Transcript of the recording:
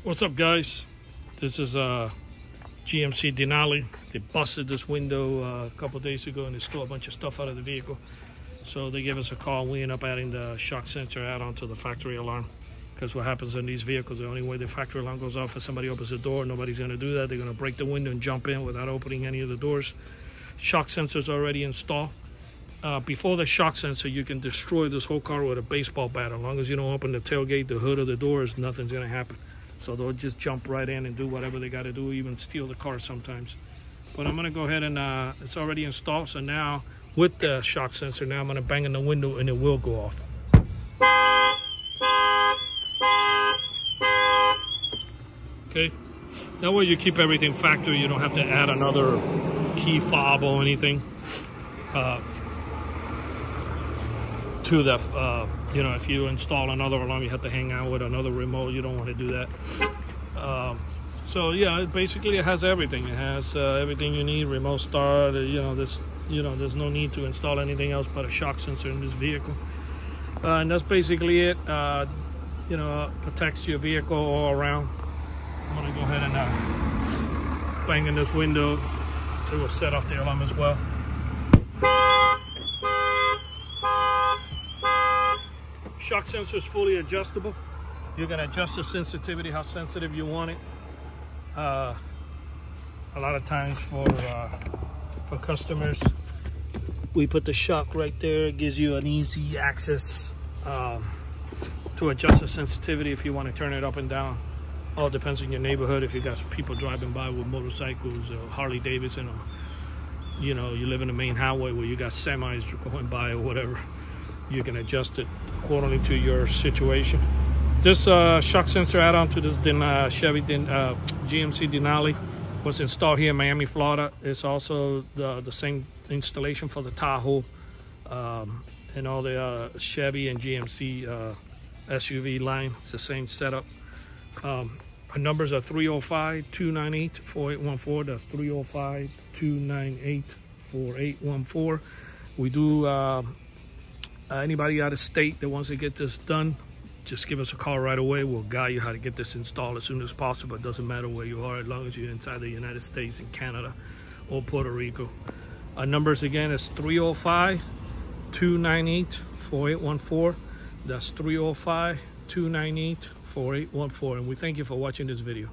What's up, guys? This is GMC Denali. They busted this window a couple days ago and they stole a bunch of stuff out of the vehicle. So they gave us a call. We end up adding the shock sensor add-on to the factory alarm, because what happens in these vehicles, the only way the factory alarm goes off is somebody opens the door. Nobody's going to do that. They're going to break the window and jump in without opening any of the doors. Shock sensor is already installed. Before the shock sensor, you can destroy this whole car with a baseball bat. As long as you don't open the tailgate, the hood, or the doors, nothing's going to happen. So they'll just jump right in and do whatever they got to do, even steal the car sometimes. But I'm going to go ahead and it's already installed. So now with the shock sensor, now I'm going to bang in the window and it will go off. Okay, that way you keep everything factory. You don't have to add another key fob or anything to the you know, if you install another alarm, you have to hang out with another remote. You don't want to do that. So yeah, basically it has everything. It has everything you need. Remote start. There's no need to install anything else but a shock sensor in this vehicle. And that's basically it. Protects your vehicle all around. I'm gonna go ahead and bang in this window to set off the alarm as well. Shock sensor is fully adjustable. You can adjust the sensitivity, how sensitive you want it. A lot of times for customers, we put the shock right there. It gives you an easy access to adjust the sensitivity if you want to turn it up and down. All depends on your neighborhood. If you got people driving by with motorcycles or Harley Davidson, or you live in the main highway where you got semis going by or whatever, you can adjust it accordingly to your situation. This shock sensor add-on to this GMC Denali was installed here in Miami, Florida. It's also the same installation for the Tahoe and all the Chevy and GMC SUV line. It's the same setup. Our numbers are 305-298-4814. That's 305-298-4814. We do anybody out of state that wants to get this done, just give us a call right away. We'll guide you how to get this installed as soon as possible. It doesn't matter where you are, as long as you're inside the United States and Canada or Puerto Rico. Our numbers again is 305-298-4814. That's 305-298-4814. And we thank you for watching this video.